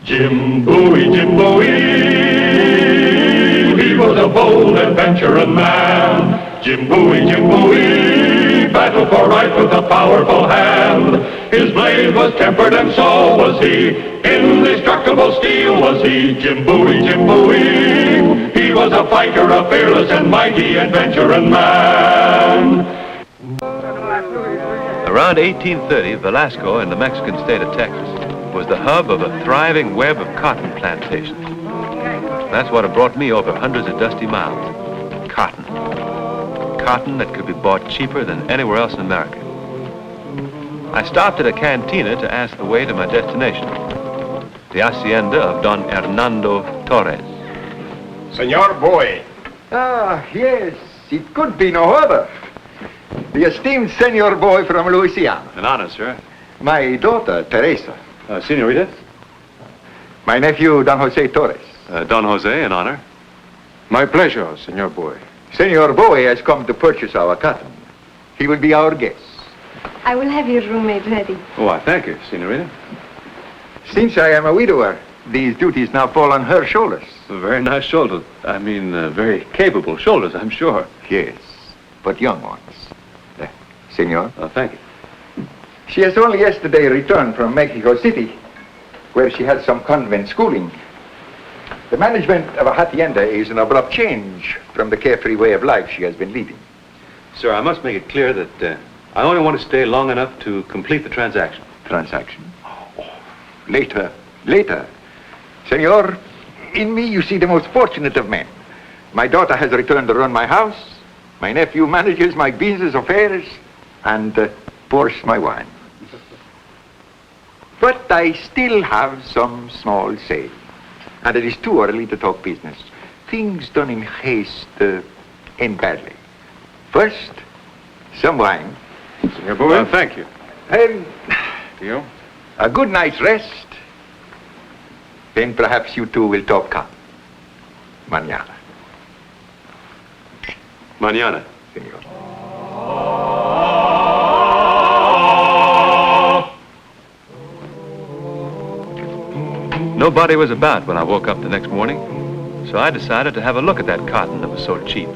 Jim Bowie, Jim Bowie, he was a bold adventuring man. Jim Bowie, battled for right with a powerful hand. His blade was tempered and so was he, indestructible steel was he. Jim Bowie, he was a fighter, a fearless and mighty adventuring man. Around 1830, Velasco in the Mexican state of Texas was the hub of a thriving web of cotton plantations. That's what had brought me over hundreds of dusty miles. Cotton. Cotton that could be bought cheaper than anywhere else in America. I stopped at a cantina to ask the way to my destination, the hacienda of Don Hernando Torres. Senor Bowie. Ah, yes, it could be no other. The esteemed Senor Bowie from Louisiana. An honor, sir. My daughter, Teresa. Senorita? My nephew, Don Jose Torres. Don Jose, an honor. My pleasure, Senor Bowie. Senor Bowie has come to purchase our cotton. He will be our guest. I will have your roommate ready. Oh, I thank you, Senorita. Since I am a widower, these duties now fall on her shoulders. Very nice shoulders. I mean, very capable shoulders, I'm sure. Yes, but young ones. Senor? Thank you. She has only yesterday returned from Mexico City, where she had some convent schooling. The management of a hacienda is an abrupt change from the carefree way of life she has been leading. Sir, I must make it clear that I only want to stay long enough to complete the transaction. Transaction? Oh, later. Senor, in me you see the most fortunate of men. My daughter has returned to run my house. My nephew manages my business affairs and pours my wine. But I still have some small say. And it is too early to talk business. Things done in haste end badly. First, some wine. Senor Bowie. Thank you. And You? a good night's rest. Then perhaps you two will talk cotton. Mañana. Mañana. Senor. Nobody was about when I woke up the next morning, so I decided to have a look at that cotton that was so cheap.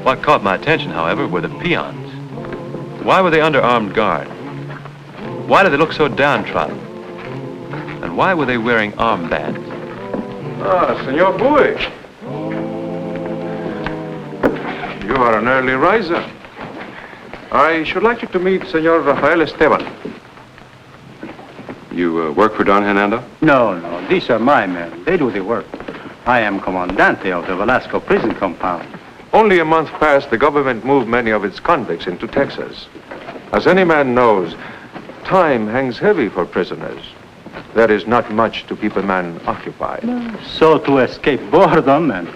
What caught my attention, however, were the peons. Why were they under armed guard? Why did they look so downtrodden? And why were they wearing armbands? Ah, Senor Bowie. You are an early riser. I should like you to meet Senor Rafael Esteban. You work for Don Hernando? No, these are my men. They do the work. I am Commandante of the Velasco prison compound. Only a month past, the government moved many of its convicts into Texas. As any man knows, time hangs heavy for prisoners. There is not much to keep a man occupied. So to escape boredom and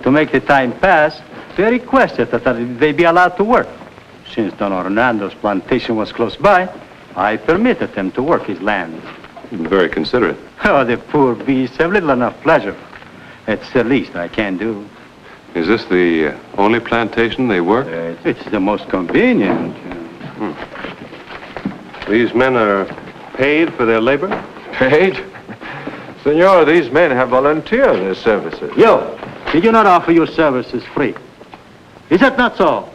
to make the time pass, they requested that they be allowed to work. Since Don Hernando's plantation was close by, I permitted them to work his land. Very considerate. Oh, the poor beasts have little enough pleasure. It's the least I can do. Is this the only plantation they work? It's the most convenient. These men are paid for their labor? Paid? Senor, these men have volunteered their services. You, did you not offer your services free? Is that not so?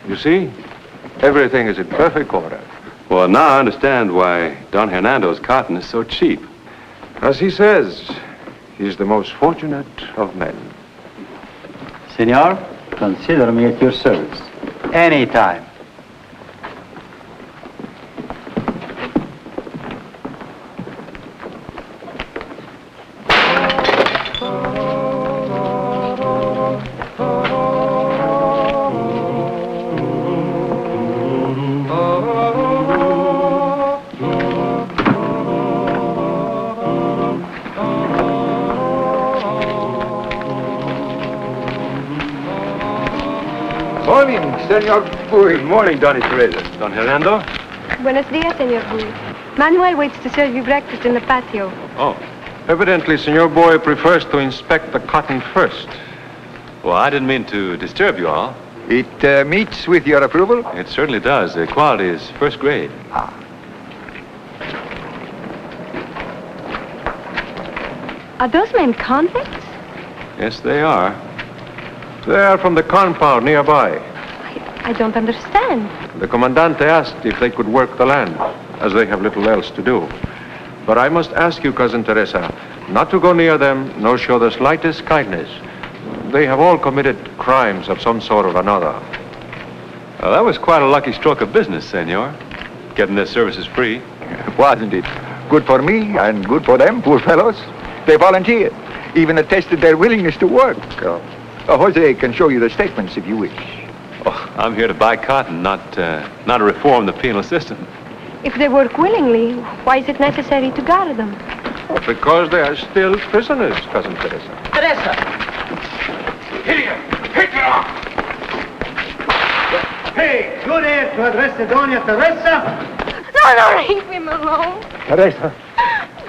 You see, everything is in perfect order. Well, now I understand why Don Hernando's cotton is so cheap. As he says, he's the most fortunate of men. Senor, consider me at your service. Anytime. Senor Bowie. Good morning, Doña Teresa. Don Hernando? Buenos dias, Senor Bowie. Manuel waits to serve you breakfast in the patio. Oh. Evidently, Senor Bowie prefers to inspect the cotton first. Well, I didn't mean to disturb you all. It meets with your approval? It certainly does. The quality is first grade. Are those men convicts? Yes, they are. They are from the compound nearby. I don't understand. The Commandante asked if they could work the land, as they have little else to do. But I must ask you, Cousin Teresa, not to go near them, nor show the slightest kindness. They have all committed crimes of some sort or another. Well, that was quite a lucky stroke of business, senor. Getting their services free. Wasn't it? Good for me and good for them, poor fellows. They volunteered, even attested their willingness to work. Jose can show you the statements if you wish. Oh, I'm here to buy cotton, not to reform the penal system. If they work willingly, why is it necessary to guard them? Because they are still prisoners, Cousin Teresa. Teresa! Here! Pick it up! Hey, you there to address the Doña Teresa? No, leave him alone. Teresa.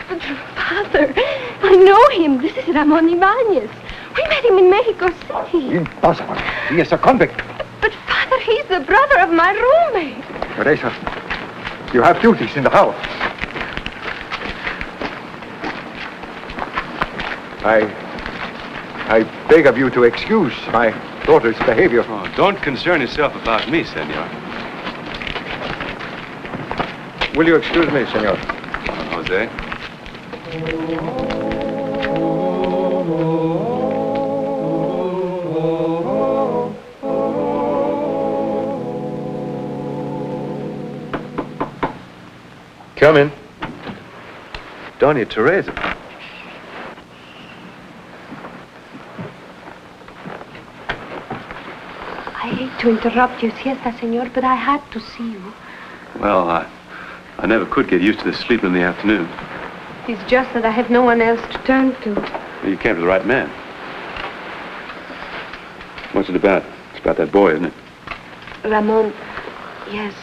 But, Father, I know him. This is Ramon Ibanez. We met him in Mexico City. Impossible. He is a convict. But, Father, he's the brother of my roommate. Teresa, you have duties in the house. I beg of you to excuse my daughter's behavior. Oh, don't concern yourself about me, senor. Will you excuse me, senor? Jose? Come in. Doña Teresa. I hate to interrupt your siesta, senor, but I had to see you. Well, I never could get used to this sleep in the afternoon. It's just that I have no one else to turn to. Well, you came to the right man. What's it about? It's about that boy, isn't it? Ramon, yes.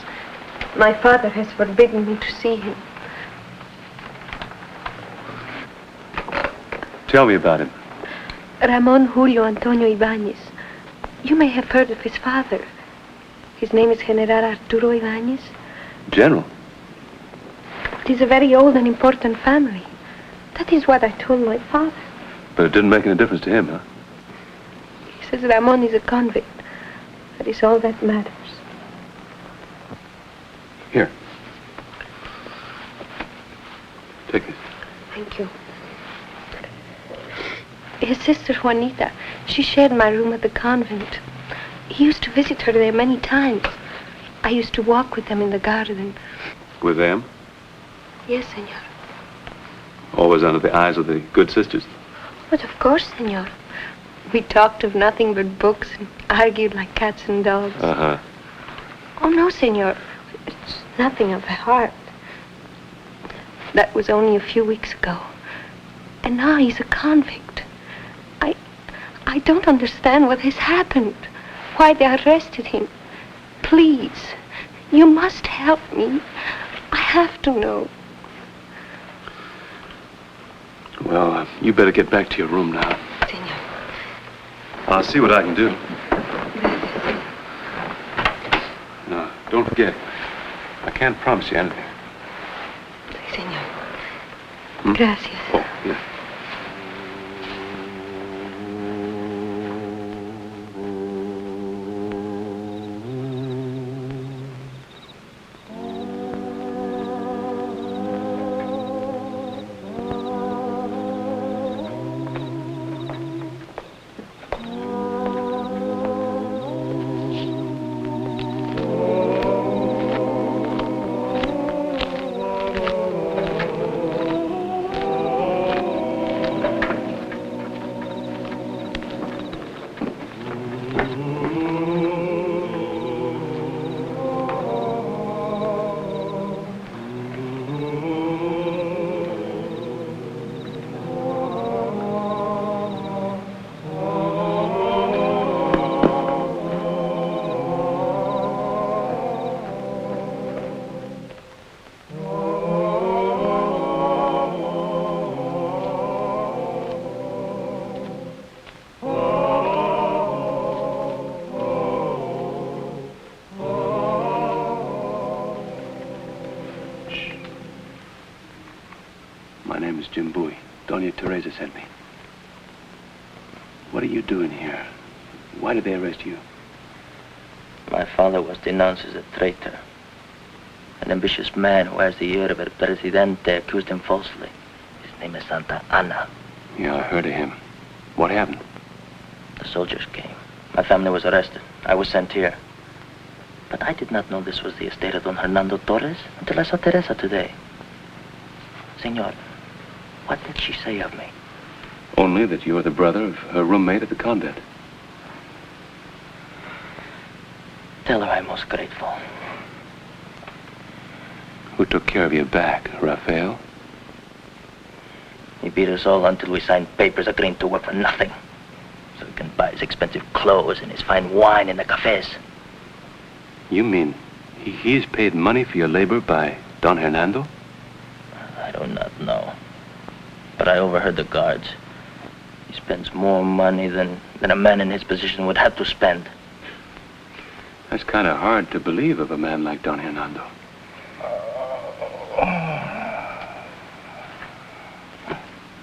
My father has forbidden me to see him. Tell me about him. Ramon Julio Antonio Ibanez. You may have heard of his father. His name is General Arturo Ibanez. General? It is a very old and important family. That is what I told my father. But it didn't make any difference to him, huh? He says Ramon is a convict. That is all that matters. Here. Take this. Thank you. His sister Juanita, she shared my room at the convent. He used to visit her there many times. I used to walk with them in the garden. With them? Yes, senor. Always under the eyes of the good sisters. But of course, senor. We talked of nothing but books and argued like cats and dogs. Uh-huh. Oh, no, senor. It's nothing of the heart. That was only a few weeks ago. And now he's a convict. I don't understand what has happened. Why they arrested him. Please, you must help me. I have to know. Well, you better get back to your room now. Senor. I'll see what I can do. No, don't forget. I can't promise you anything. Senor. Hmm? Gracias. Oh, yeah. name is Jim Bowie. Doña Teresa sent me. What are you doing here? Why did they arrest you? My father was denounced as a traitor. An ambitious man who has the ear of El Presidente accused him falsely. His name is Santa Anna. Yeah, I heard of him. What happened? The soldiers came. My family was arrested. I was sent here. But I did not know this was the estate of Don Hernando Torres until I saw Teresa today. Senor, what did she say of me? Only that you are the brother of her roommate at the convent. Tell her I'm most grateful. Who took care of your back, Raphael? He beat us all until we signed papers agreeing to work for nothing. So he can buy his expensive clothes and his fine wine in the cafes. You mean he's paid money for your labor by Don Hernando? I do not know. But I overheard the guards. He spends more money than a man in his position would have to spend. That's kind of hard to believe of a man like Don Hernando.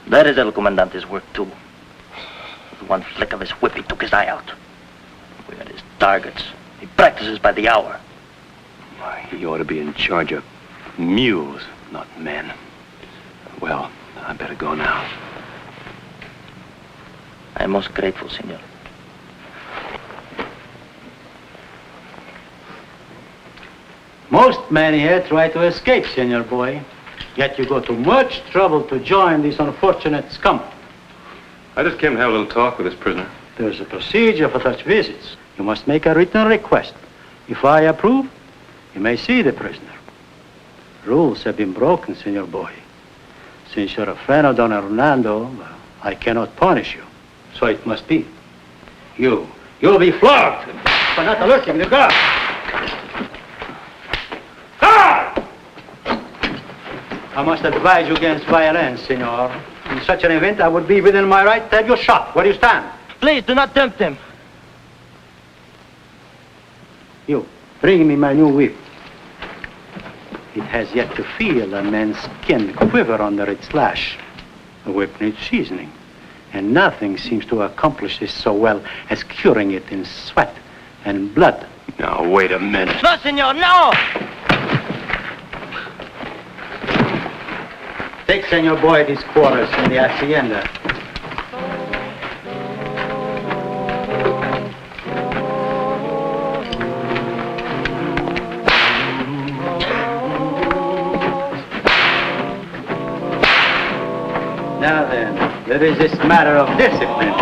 That is El Comandante's work, too. With one flick of his whip, he took his eye out. We are his targets. He practices by the hour. Why, he ought to be in charge of mules, not men. Well, I better go now. I am most grateful, senor. Most men here try to escape, Senor Bowie. Yet you go to much trouble to join this unfortunate scum. I just came to have a little talk with this prisoner. There's a procedure for such visits. You must make a written request. If I approve, you may see the prisoner. Rules have been broken, Senor Bowie. Since you're a friend of Don Hernando, I cannot punish you. So it must be. You'll be flogged for not alerting the guard. I must advise you against violence, senor. In such an event, I would be within my right to have you shot. Where do you stand? Please, do not tempt him. You, bring me my new whip. It has yet to feel a man's skin quiver under its lash. The whip needs seasoning, and nothing seems to accomplish this so well as curing it in sweat and blood. Now, wait a minute. No, senor, no! Take Senor Bowie to his quarters in the hacienda. Now then, there is this matter of discipline.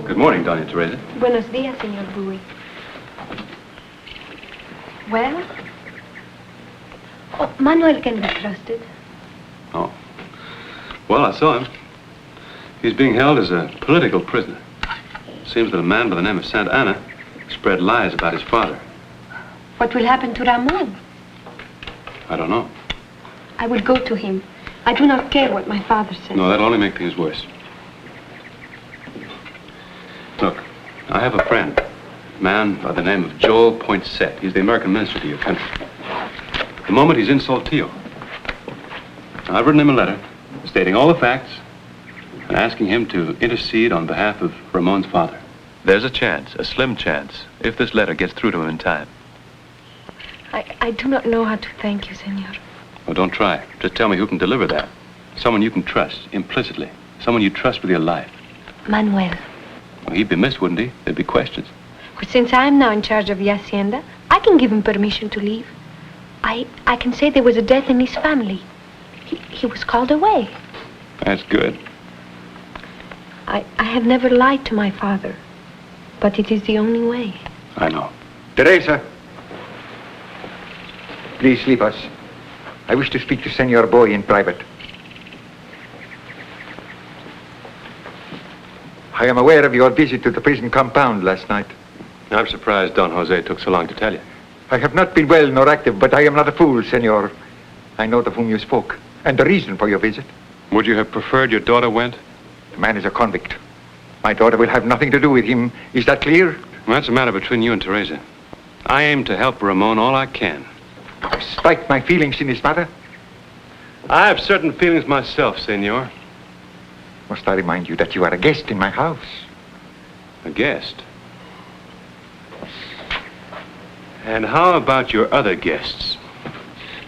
Good morning, Doña Teresa. Buenos días, Senor Bowie. Well? Oh, Manuel can be trusted. Oh. Well, I saw him. He's being held as a political prisoner. Seems that a man by the name of Santa Anna spread lies about his father. What will happen to Ramon? I don't know. I will go to him. I do not care what my father says. No, that'll only make things worse. Look, I have a friend, a man by the name of Joel Poinsett. He's the American minister to your country. At the moment, he's in Saltillo. I've written him a letter stating all the facts and asking him to intercede on behalf of Ramon's father. There's a chance, a slim chance, if this letter gets through to him in time. I do not know how to thank you, senor. Oh, don't try. Just tell me who can deliver that. Someone you can trust, implicitly. Someone you trust with your life. Manuel. Well, he'd be missed, wouldn't he? There'd be questions. Well, since I am now in charge of the hacienda, I can give him permission to leave. I can say there was a death in his family. He was called away. That's good. I have never lied to my father, but it is the only way. I know. Teresa, please leave us. I wish to speak to Senor Bowie in private. I am aware of your visit to the prison compound last night. I'm surprised Don Jose took so long to tell you. I have not been well nor active, but I am not a fool, Senor. I know of whom you spoke, and the reason for your visit. Would you have preferred your daughter went? The man is a convict. My daughter will have nothing to do with him. Is that clear? Well, that's a matter between you and Teresa. I aim to help Ramon all I can. Despite my feelings in this matter, I have certain feelings myself, senor. must I remind you that you are a guest in my house? A guest? And how about your other guests?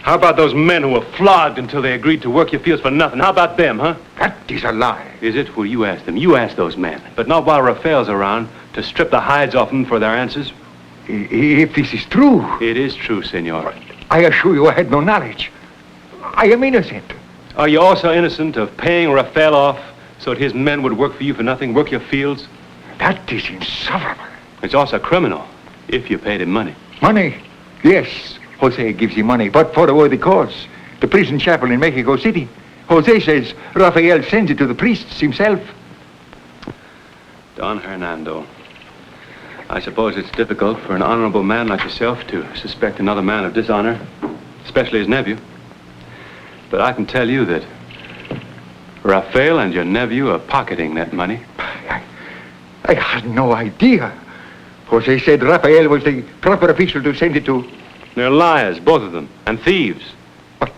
How about those men who were flogged until they agreed to work your fields for nothing? How about them, huh? That is a lie. Is it? Well, you ask them. You ask those men. But not while Rafael's around to strip the hides off them for their answers. If this is true... It is true, senor. I assure you I had no knowledge. I am innocent. Are you also innocent of paying Rafael off so that his men would work for you for nothing, work your fields? That is insufferable. It's also criminal if you paid him money. Money? Yes, Jose gives him money, but for a worthy cause. The prison chapel in Mexico City. Jose says Rafael sends it to the priests himself. Don Hernando. I suppose it's difficult for an honorable man like yourself to suspect another man of dishonor, especially his nephew. But I can tell you that Rafael and your nephew are pocketing that money. I had no idea. Jose said Rafael was the proper official to send it to. They're liars, both of them, and thieves. But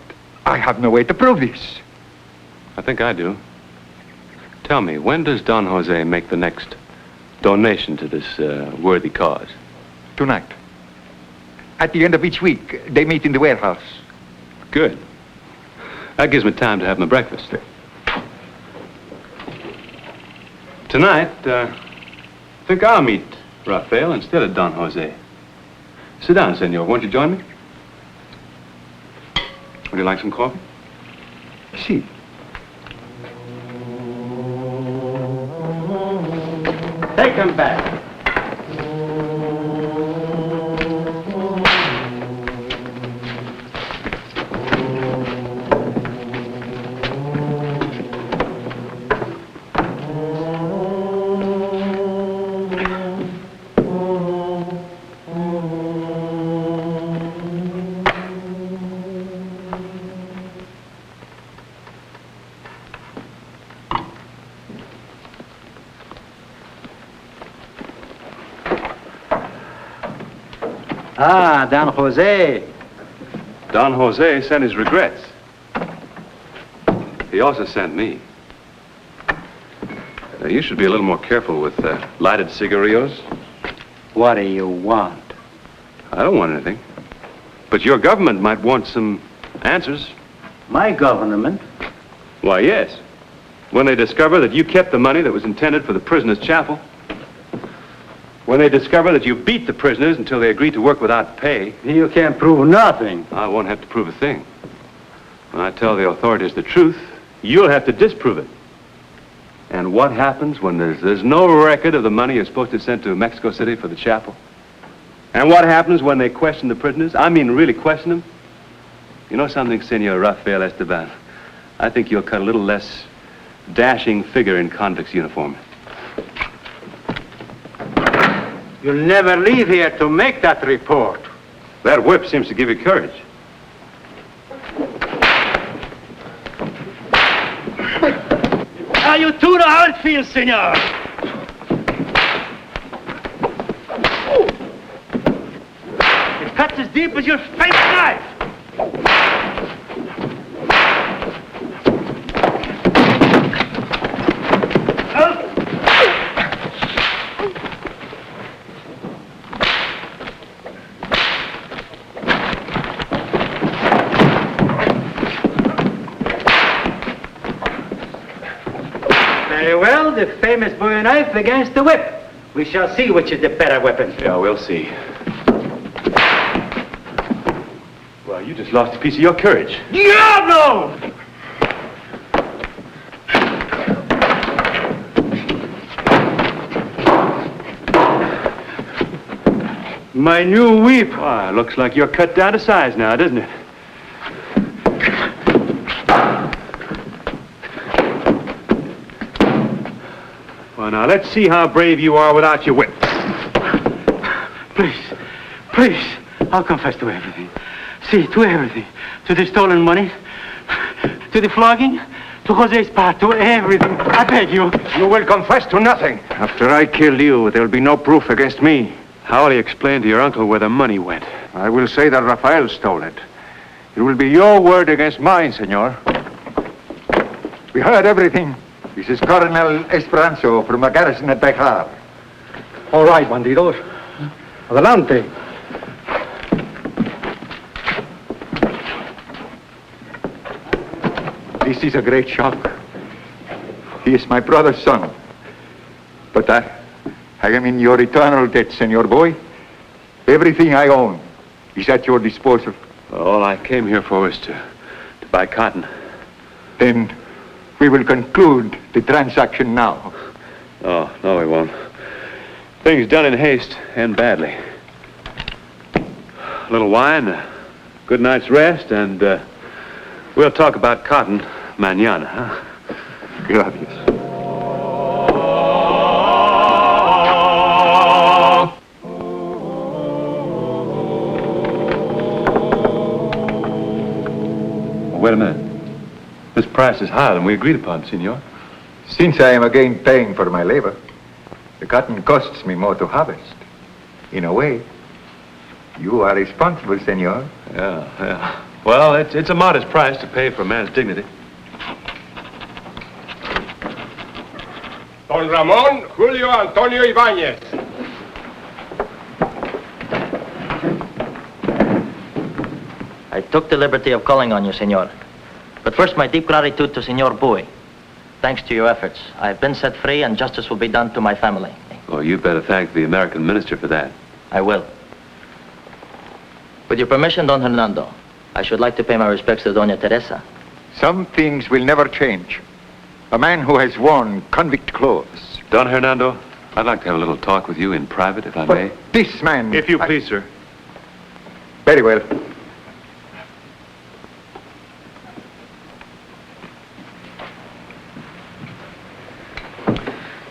I have no way to prove this. I think I do. Tell me, when does Don Jose make the next donation to this worthy cause? Tonight. At the end of each week, they meet in the warehouse. Good. That gives me time to have my breakfast. Tonight, I think I'll meet Rafael instead of Don Jose. Sit down, senor. Won't you join me? Would you like some coffee? Si. Take him back. Ah, Don Jose. Don Jose sent his regrets. He also sent me. You should be a little more careful with lighted cigarillos. What do you want? I don't want anything. But your government might want some answers. My government? Why, yes. When they discover that you kept the money that was intended for the prisoners' chapel. When they discover that you beat the prisoners until they agreed to work without pay. You can't prove nothing. I won't have to prove a thing. When I tell the authorities the truth, you'll have to disprove it. And what happens when there's no record of the money you're supposed to send to Mexico City for the chapel? And what happens when they question the prisoners? I mean, really question them? You know something, Senor Rafael Esteban? I think you'll cut a little less dashing figure in convict's uniform. You'll never leave here to make that report. That whip seems to give you courage. How you do know how it feels, senor? It cuts as deep as your face knife. Very well, the famous Bowie knife against the whip. We shall see which is the better weapon. Yeah, we'll see. Well, you just lost a piece of your courage. Diablo! My new whip. Why, looks like you're cut down to size now, doesn't it? Well, now, let's see how brave you are without your whip. Please, please, I'll confess to everything. See, to everything. To the stolen money, to the flogging, to Jose's part, to everything. I beg you. You will confess to nothing. After I killed you, there will be no proof against me. How will you explain to your uncle where the money went? I will say that Rafael stole it. It will be your word against mine, senor. We heard everything. This is Colonel Esperanzo from the garrison at Bejar. All right, bandidos. Adelante. This is a great shock. He is my brother's son. But I am in your eternal debt, Senor Bowie. Everything I own is at your disposal. All I came here for was to buy cotton. Then we will conclude the transaction now. Oh, no, we won't. Things done in haste end badly. A little wine, a good night's rest, and we'll talk about cotton mañana, huh? Gracias. Wait a minute. This price is higher than we agreed upon, senor. Since I am again paying for my labor, the cotton costs me more to harvest. In a way, you are responsible, senor. Yeah. Well, it's a modest price to pay for a man's dignity. Don Ramón Julio Antonio Ibáñez. I took the liberty of calling on you, senor. But first, my deep gratitude to Senor Bowie. Thanks to your efforts, I have been set free and justice will be done to my family. Well, you better thank the American minister for that. I will. With your permission, Don Hernando, I should like to pay my respects to Doña Teresa. Some things will never change. A man who has worn convict clothes. Don Hernando, I'd like to have a little talk with you in private, if I may. This man... If you please, sir. Very well.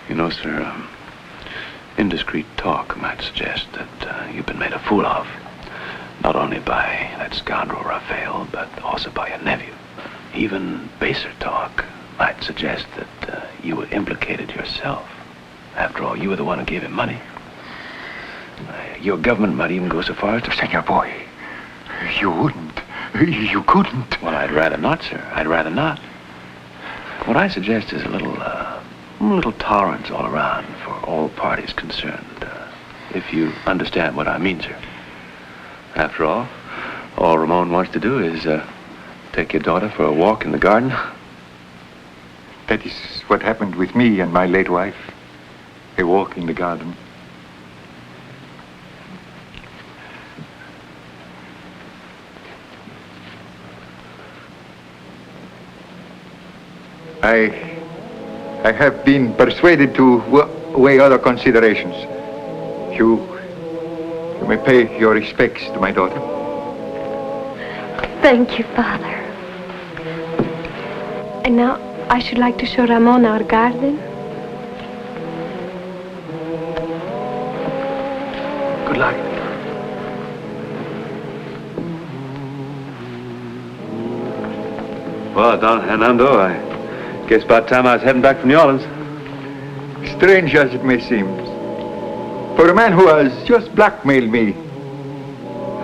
You know, sir, indiscreet talk might suggest that you've been made a fool of. Not only by that scoundrel Rafael, but also by your nephew. Even baser talk might suggest that you were implicated yourself. After all, you were the one who gave him money. Your government might even go so far as to... Senor Bowie, you wouldn't. You couldn't. Well, I'd rather not, sir. I'd rather not. What I suggest is a little tolerance all around for all parties concerned. If you understand what I mean, sir. After all Ramon wants to do is take your daughter for a walk in the garden. That is what happened with me and my late wife. A walk in the garden. I have been persuaded to weigh other considerations. You may pay your respects to my daughter. Thank you, Father. And now I should like to show Ramon our garden. Good luck. Well, Don Hernando, I guess about time I was heading back from New Orleans. Strange as it may seem, for a man who has just blackmailed me,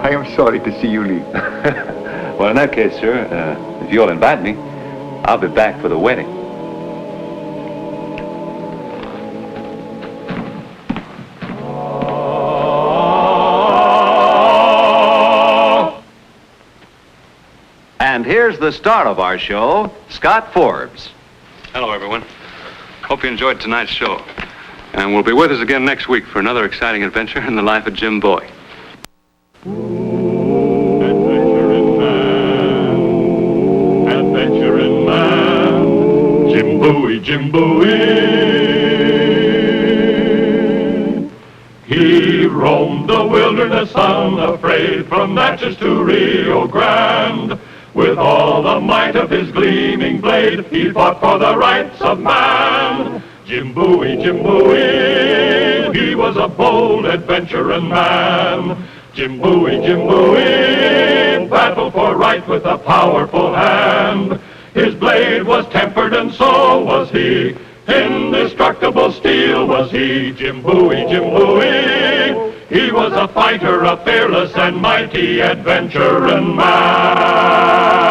I am sorry to see you leave. Well, in that case, sir, if you'll invite me, I'll be back for the wedding. And here's the star of our show, Scott Forbes. Hello, everyone. Hope you enjoyed tonight's show. And we'll be with us again next week for another exciting adventure in the life of Jim Bowie. Adventure in man, Jim Bowie, Jim Bowie. He roamed the wilderness unafraid, from Natchez to Rio Grande. With all the might of his gleaming blade, he fought for the rights of man. Jim Bowie, he was a bold adventuring man. Jim Bowie, battled for right with a powerful hand. His blade was tempered and so was he. Indestructible steel was he. Jim Bowie, he was a fighter, a fearless and mighty adventuring man.